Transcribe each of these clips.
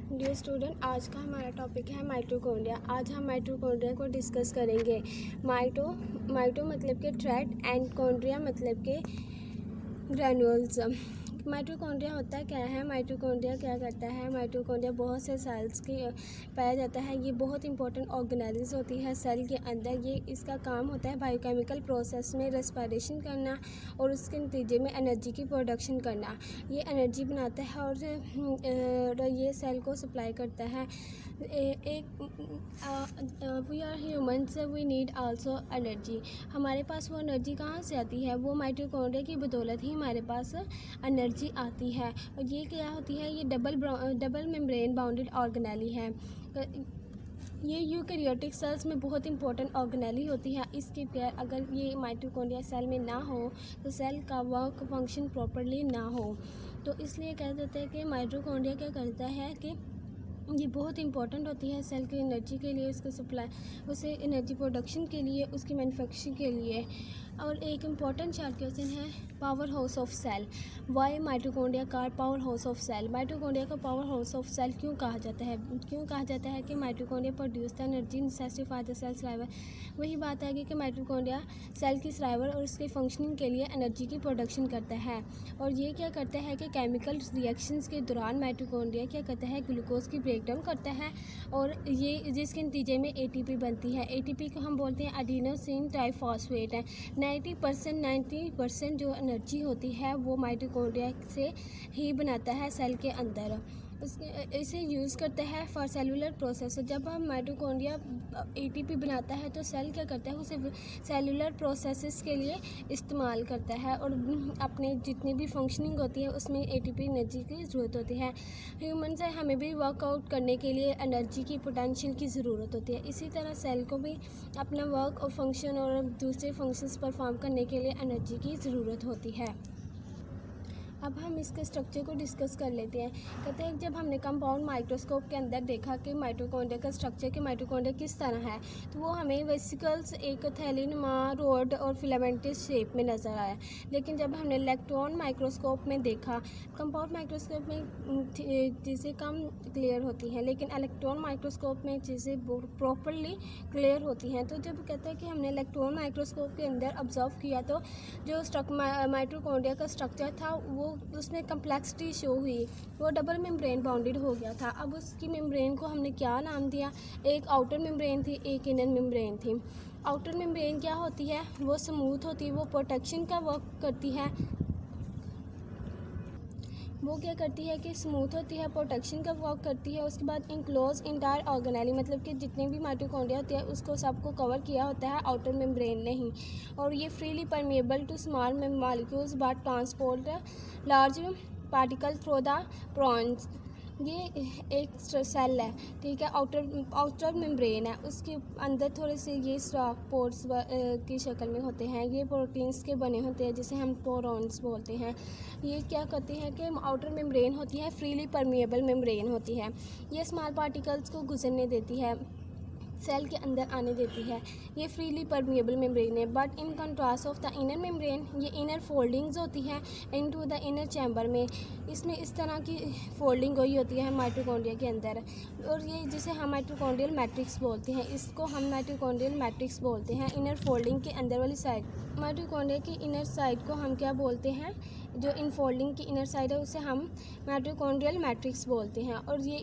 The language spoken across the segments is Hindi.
डियर स्टूडेंट, आज का हमारा टॉपिक है माइटोकॉन्ड्रिया। आज हम माइटोकॉन्ड्रिया को डिस्कस करेंगे। माइटो मतलब के थ्रेड एंड कॉन्ड्रिया मतलब के ग्रैन्यूल्स। माइटोकॉन्ड्रिया होता क्या है? माइटोकॉन्ड्रिया क्या करता है? माइटोकॉन्ड्रिया बहुत से सेल्स की पाया जाता है। ये बहुत इंपॉर्टेंट ऑर्गेनेल्स होती है सेल के अंदर। ये इसका काम होता है बायोकेमिकल प्रोसेस में रेस्पिरेशन करना और उसके नतीजे में एनर्जी की प्रोडक्शन करना। ये एनर्जी बनाता है और ये सेल को सप्लाई करता है। We are humans, we need also energy. हमारे पास वो एनर्जी कहाँ से आती है? वो माइटोकॉन्ड्रिया की बदौलत ही हमारे पास एनर्जी आती है। और ये क्या होती है? ये डबल मेम्ब्रेन बाउंडेड ऑर्गेनेली है। ये यूकैरियोटिक सेल्स में बहुत इंपॉर्टेंट ऑर्गेनेली होती है। इसकी केयर अगर ये माइटोकॉन्ड्रिया सेल में ना हो तो सेल का वर्क फंक्शन प्रॉपरली ना हो। तो इसलिए कह देते हैं कि माइटोकॉन्ड्रिया क्या करता है कि ये बहुत इंपॉर्टेंट होती है सेल की एनर्जी के लिए, उसको सप्लाई, उसे एनर्जी प्रोडक्शन के लिए, उसकी मैन्युफैक्चरिंग के लिए। और एक इम्पॉर्टेंट शार्ट क्वेश्चन है, power house of cell. Why mitochondria का power house of cell? Mitochondria का पावर हाउस ऑफ सेल क्यों कहा जाता है? क्यों कहा जाता है कि mitochondria produce the energy necessary for the cell survival? वही बात है कि माइटोकॉन्ड्रिया सेल की सर्वाइवल और उसके फंक्शनिंग के लिए एनर्जी की प्रोडक्शन करता है। और ये क्या करता है कि केमिकल रिएक्शंस के दौरान माइटोकॉन्ड्रिया क्या करता है? ग्लूकोज की ब्रेकडाउन करता है और ये जिसके नतीजे में एटीपी बनती है। एटीपी को हम बोलते हैं एडिनोसिन ट्राइफॉस्फेट है। 90% जो एनर्जी होती है वो माइटोकॉन्ड्रिया से ही बनाता है सेल के अंदर। इसे यूज़ करता है फॉर सेलुलर प्रोसेस। जब हम माइटोकॉन्ड्रिया एटीपी बनाता है तो सेल क्या करता है? उसे सेलुलर प्रोसेसेस के लिए इस्तेमाल करता है और अपने जितनी भी फंक्शनिंग होती है उसमें एटीपी एनर्जी की ज़रूरत होती है। ह्यूमन से हमें भी वर्कआउट करने के लिए एनर्जी की पोटेंशियल की ज़रूरत होती है। इसी तरह सेल को भी अपना वर्क और फंक्शन और दूसरे फंक्शंस परफॉर्म करने के लिए एनर्जी की ज़रूरत होती है। अब हम इसके स्ट्रक्चर को डिस्कस कर लेते हैं। कहते हैं जब हमने कंपाउंड माइक्रोस्कोप के अंदर देखा कि माइटोकॉन्ड्रिया का स्ट्रक्चर कि माइटोकॉन्ड्रिया किस तरह है, तो वो हमें वेसिकल्स, एक थैलिन रोड और फिलामेंटस शेप में नज़र आया। लेकिन जब हमने इलेक्ट्रॉन माइक्रोस्कोप में देखा, कंपाउंड माइक्रोस्कोप में चीज़ें कम क्लियर होती हैं लेकिन इलेक्ट्रॉन माइक्रोस्कोप में चीज़ें प्रॉपरली क्लियर होती हैं। तो जब कहते हैं कि हमने इलेक्ट्रॉन माइक्रोस्कोप के अंदर ऑब्जर्व किया तो जो माइटोकॉन्ड्रिया का स्ट्रक्चर था वो उसमें कम्प्लेक्सिटी शो हुई, वो डबल मेम्ब्रेन बाउंडेड हो गया था। अब उसकी मेम्ब्रेन को हमने क्या नाम दिया? एक आउटर मेम्ब्रेन थी, एक इनर मेम्ब्रेन थी। आउटर मेम्ब्रेन क्या होती है? वो स्मूथ होती है, वो प्रोटेक्शन का वर्क करती है। वो क्या करती है कि स्मूथ होती है, प्रोटेक्शन का वर्क करती है। उसके बाद इनक्लोज इंटायर ऑर्गेनेली मतलब कि जितने भी माइटोकॉन्ड्रिया होते हैं उसको सबको कवर किया होता है आउटर मेम्ब्रेन ने ही। और ये freely permeable to small molecules but transport large particle through the porins. ये एक सेल है, ठीक है, आउटर मेम्ब्रेन है, उसके अंदर थोड़े से ये स्टॉक पोर्स की शक्ल में होते हैं। ये प्रोटीन्स के बने होते हैं जिसे हम पोरॉन्स बोलते हैं। ये क्या करते हैं कि आउटर मेम्ब्रेन होती है, फ्रीली परमेबल मेम्ब्रेन होती है। ये स्मॉल पार्टिकल्स को गुजरने देती है, सेल के अंदर आने देती है। ये फ्रीली परमेबल मेम्ब्रेन है। But in contrast of the inner membrane, ये इनर फोल्डिंग्स होती है इनटू द इनर चैम्बर में। इसमें इस तरह की फोल्डिंग हुई होती है माइटोकॉन्ड्रिया के अंदर और ये जिसे हम माइटोकॉन्ड्रियल मैट्रिक्स बोलते हैं, इसको हम माइटोकॉन्ड्रियल मैट्रिक्स बोलते हैं। इनर फोल्डिंग के अंदर वाली साइड, माइटोकॉन्ड्रिया की इनर साइड को हम क्या बोलते हैं? जो इनफोल्डिंग की इनर साइड है उसे हम माइटोकॉन्ड्रियल मैट्रिक्स बोलते हैं। और ये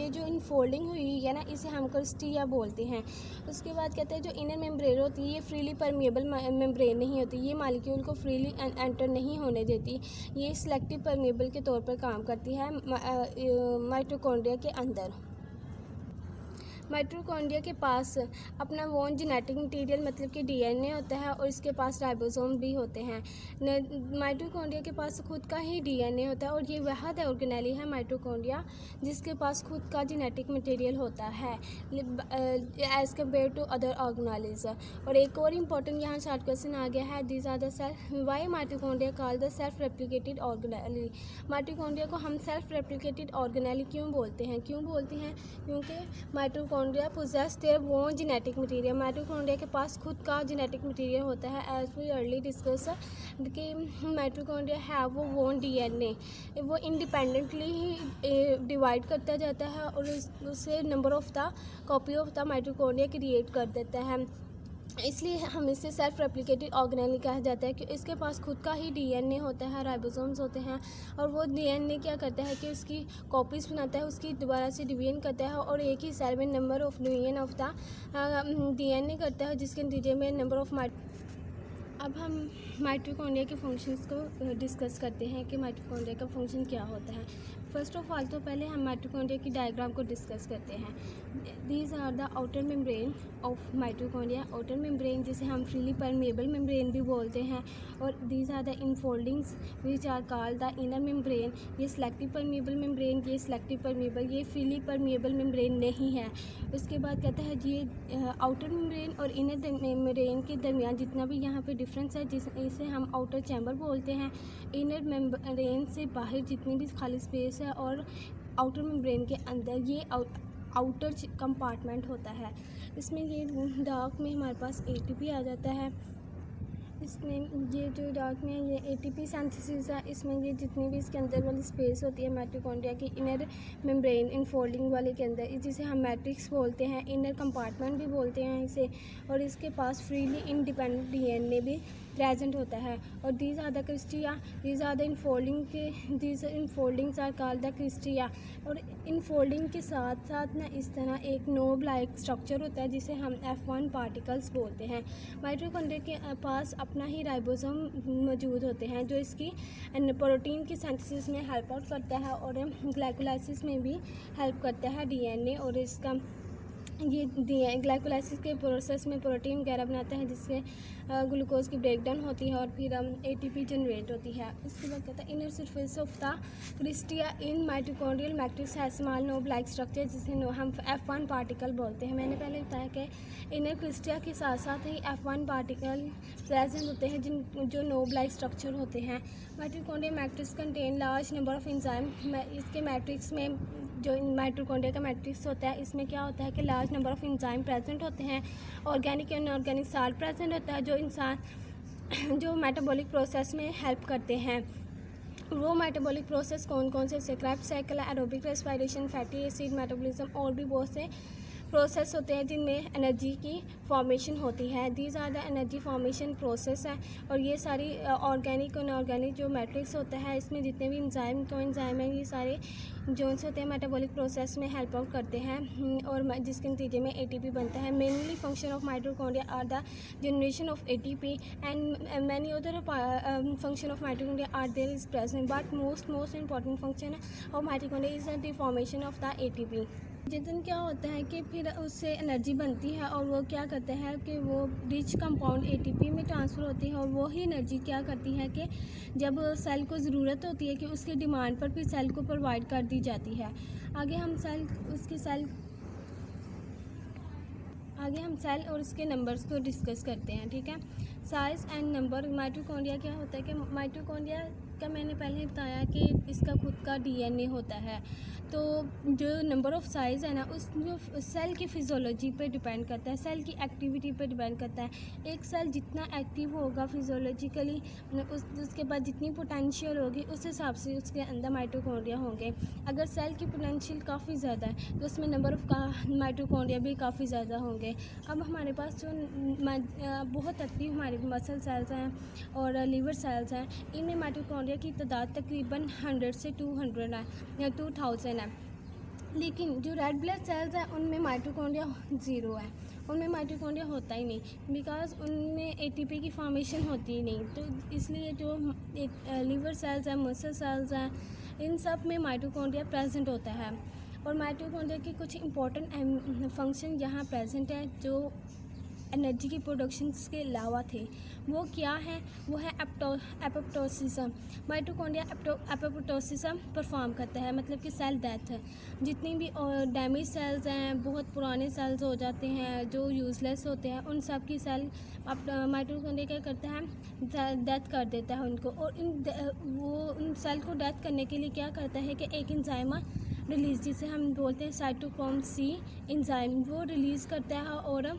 जो इनफोल्डिंग हुई है ना, इसे हम क्रिस्टिया बोलते हैं। उसके बाद कहते हैं जो इनर मेम्ब्रेन होती है ये फ्रीली परमेबल मेम्ब्रेन नहीं होती, ये मॉलिक्यूल को फ्रीली एंटर नहीं होने देती, ये सिलेक्टिव परमेबल के तौर पर काम करती है माइटोकॉन्ड्रिया के अंदर। माइटोकॉन्ड्रिया के पास अपना वोन जेनेटिक मटेरियल मतलब कि डीएनए होता है और इसके पास राइबोसोम भी होते हैं। माइटोकॉन्ड्रिया के पास खुद का ही डीएनए होता है और ये वह ऑर्गेनेली है माइटोकॉन्ड्रिया जिसके पास खुद का जेनेटिक मटेरियल होता है as compare to other organelles. और एक और इम्पॉर्टेंट यहाँ शॉर्ट क्वेश्चन आ गया है, this are the self why mitochondria called the self replicated organelle. Mitochondria को हम सेल्फ रेप्लिकेटेड ऑर्गेनेली क्यों बोलते हैं? क्योंकि mitochondria mitochondria possess their own genetic material. Mitochondria के पास खुद का जेनेटिक मटेरियल होता है। एज वी अर्ली डिस्कस कि माइटोकॉन्ड्रिया है वो ओन डीएनए, वो इंडिपेंडेंटली ही डिवाइड करता जाता है और उससे number of the copy of the mitochondria create कर देता है। इसलिए हम इसे सेल्फ रेप्लिकेटेड ऑर्गेनेल कहा जाता है कि इसके पास खुद का ही डीएनए होता है, राइबोसोम्स होते हैं और वो डीएनए क्या करता है कि उसकी कॉपीज़ बनाता है, उसकी दोबारा से डिवीजन करता है और एक ही सेल में number of division of the DNA करता है, जिसके नतीजे में नंबर ऑफ अब हम माइटोकॉन्ड्रिया के फंक्शंस को डिस्कस करते हैं कि माइटोकॉन्ड्रिया का फंक्शन क्या होता है। फर्स्ट ऑफ ऑल तो पहले हम माइटोकॉन्ड्रिया की डायग्राम को डिस्कस करते हैं। These are the outer membrane of mitochondria. Outer membrane जिसे हम फ्रीली परमेबल मेम्ब्रेन भी बोलते हैं, और these are the infoldings which are called the inner membrane. ये सिलेक्टिव परमेबल मेम्ब्रेन, ये सिलेक्टिव परमेबल, ये फ्रीली परमेबल मेम्ब्रेन नहीं है। उसके बाद कहता है ये आउटर मेम्ब्रेन और इनर मेम्ब्रेन के दरमियान जितना भी यहाँ पे डिफरेंस है इसे हम आउटर चैम्बर बोलते हैं। इनर मेम्ब्रेन से बाहर जितनी भी खाली स्पेस है और आउटर मेम्ब्रेन के अंदर ये आउटर कंपार्टमेंट होता है। इसमें ये डार्क में हमारे पास एटीपी आ जाता है। इसमें ये जो डार्क में ये एटीपी सिंथेसिस है, इसमें ये जितनी भी इसके अंदर वाली स्पेस होती है माइटोकॉन्ड्रिया की इनर मेम्ब्रेन इनफोल्डिंग वाले के अंदर, जिसे हम मैट्रिक्स बोलते हैं, इनर कंपार्टमेंट भी बोलते हैं इसे, और इसके पास फ्रीली इंडिपेंडेंट डीएनए भी प्रेजेंट होता है। और these are the cristae, these are the infoldings are called the cristae. और इनफोल्डिंग के साथ साथ ना इस तरह एक नोब लाइक स्ट्रक्चर होता है जिसे हम F1 पार्टिकल्स बोलते हैं। माइटोकॉन्ड्रिया के पास अपना ही राइबोसोम मौजूद होते हैं जो इसकी प्रोटीन की सिंथेसिस में हेल्प आउट करता है और ग्लाइकोलाइसिस में भी हेल्प करता है डीएनए, और इसका ये ग्लाइकोलाइसिस के प्रोसेस में प्रोटीन वगैरह बनाता है जिससे ग्लूकोज की ब्रेकडाउन होती है और फिर एटीपी जनरेट होती है। इसके बाद कहता है inner surface of the cristae in mitochondrial matrix है स्मॉल नोब लाइक स्ट्रक्चर जिसे हम F1 पार्टिकल बोलते हैं। मैंने पहले बताया कि इनर क्रिस्टिया के साथ साथ ही F1 पार्टिकल प्रेजेंट होते हैं जो नोब लाइक स्ट्रक्चर होते हैं। Mitochondrial matrix contain large number of enzyme. इसके मैट्रिक्स में जो माइटोकॉन्ड्रिया का मैट्रिक्स होता है इसमें क्या होता है कि large number of enzyme present होते हैं, organic and inorganic salt present होता है जो मेटाबॉलिक प्रोसेस में हेल्प करते हैं। वो मेटाबॉलिक प्रोसेस कौन कौन से Krebs cycle, aerobic respiration, fatty acid metabolism और भी बहुत से प्रोसेस होते हैं जिनमें एनर्जी की फॉर्मेशन होती है। These are the energy formation process है। और ये सारी ऑर्गेनिक और इनऑर्गेनिक जो मैट्रिक्स होता है इसमें जितने भी एंजाइम हैं ये सारे जोन्स होते हैं मेटाबॉलिक प्रोसेस में हेल्प आउट करते हैं और जिसके नतीजे में एटीपी बनता है। Mainly function of mitochondria are the generation of ATP and many other function of mitochondria are there is present, but most important function of mitochondria is the formation of the ATP. जितन क्या होता है कि फिर उससे एनर्जी बनती है और वो क्या करता है कि वो रिच कंपाउंड एटीपी में ट्रांसफ़र होती है और वो ही एनर्जी क्या करती है कि जब सेल को ज़रूरत होती है कि उसके डिमांड पर फिर सेल को प्रोवाइड कर दी जाती है। आगे हम सेल और उसके नंबर्स को डिस्कस करते हैं, ठीक है। Size and number. माइटोकॉन्ड्रिया क्या होता है कि माइटोकॉन्ड्रिया का मैंने पहले बताया कि इसका खुद का डीएनए होता है, तो जो नंबर ऑफ़ साइज़ है ना उस जो सेल की फिजियोलॉजी पे डिपेंड करता है, सेल की एक्टिविटी पे डिपेंड करता है। एक सेल जितना एक्टिव होगा फिजियोलॉजिकली उसके बाद जितनी पोटेंशियल होगी उस हिसाब से उसके अंदर माइटोकॉन्ड्रिया होंगे। अगर सेल की पोटेंशियल काफ़ी ज़्यादा है तो उसमें नंबर ऑफ़ माइटोकॉन्ड्रिया भी काफ़ी ज़्यादा होंगे। अब हमारे पास जो बहुत एक्टिव हमारे मसल सेल्स हैं और लीवर सेल्स हैं, इनमें माइटोकॉन्ड्रिया की तादाद तकरीबन 100 से 200 है या 2000 है। लेकिन जो रेड ब्लड सेल्स हैं उनमें माइटोकॉन्ड्रिया 0 है, उनमें माइटोकॉन्ड्रिया होता ही नहीं, बिकॉज उनमें एटीपी की फॉर्मेशन होती ही नहीं। तो इसलिए जो लीवर सेल्स हैं, मसल सेल्स हैं, इन सब में माइटोकॉन्ड्रिया प्रेजेंट होता है। और माइटोकॉन्ड्रिया के कुछ इंपॉर्टेंट फंक्शन यहाँ प्रेजेंट है जो एनर्जी की प्रोडक्शंस के अलावा थे। वो क्या है? वो है एपोप्टोसिस। माइटोकॉन्ड्रिया एपोप्टोसिस परफॉर्म करता है, मतलब कि सेल डेथ। जितनी भी डैमेज सेल्स हैं, बहुत पुराने सेल्स हो जाते हैं जो यूज़लेस होते हैं, उन सब की सेल माइटोकॉन्ड्रिया क्या करता है? डेथ कर देता है उनको। और उन सेल को डेथ करने के लिए क्या करता है कि एक एंजाइम रिलीज़, जिसे हम बोलते हैं साइटोक्रोम सी एंजाइम, वो रिलीज़ करता है और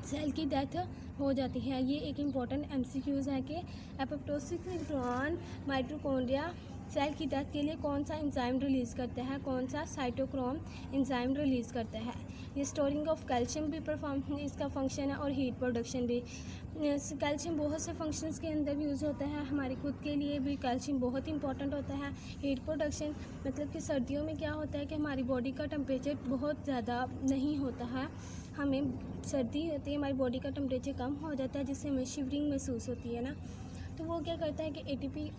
सेल की डेथ हो जाती है। ये एक इम्पॉर्टेंट एमसीक्यूज़ है कि एपोप्टोसिस के दौरान माइटोकॉन्ड्रिया सेल की डेथ के लिए कौन सा एंजाइम रिलीज़ करता है, कौन सा साइटोक्रोम एंजाइम रिलीज़ करता है। ये स्टोरिंग ऑफ कैल्शियम भी परफॉर्म इसका फंक्शन है और हीट प्रोडक्शन भी। कैल्शियम बहुत से फंक्शंस के अंदर यूज़ होता है, हमारे खुद के लिए भी कैल्शियम बहुत इंपॉर्टेंट होता है। हीट प्रोडक्शन मतलब कि सर्दियों में क्या होता है कि हमारी बॉडी का टेम्परेचर बहुत ज़्यादा नहीं होता है, हमें सर्दी होती है, हमारी बॉडी का टेम्परेचर कम हो जाता है, जिससे हमें शिवरिंग महसूस होती है ना। तो वो क्या करता है कि एटीपी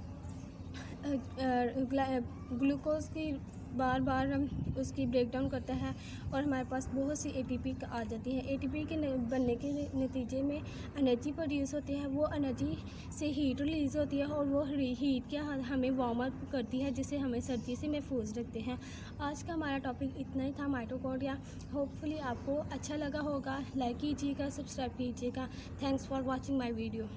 ग्लूकोज की बार बार हम उसकी ब्रेक डाउन करता है और हमारे पास बहुत सी एटीपी आ जाती है। एटीपी के बनने के नतीजे में एनर्जी प्रोड्यूस होती है, वो एनर्जी से हीट रिलीज़ होती है और वो हीट क्या हमें वार्म अप करती है, जिससे हमें सर्दी से महफूज रखते हैं। आज का हमारा टॉपिक इतना ही था, माइटोकॉन्ड्रिया। होपफुली आपको अच्छा लगा होगा। लाइक कीजिएगा, सब्सक्राइब कीजिएगा। Thanks for watching my video.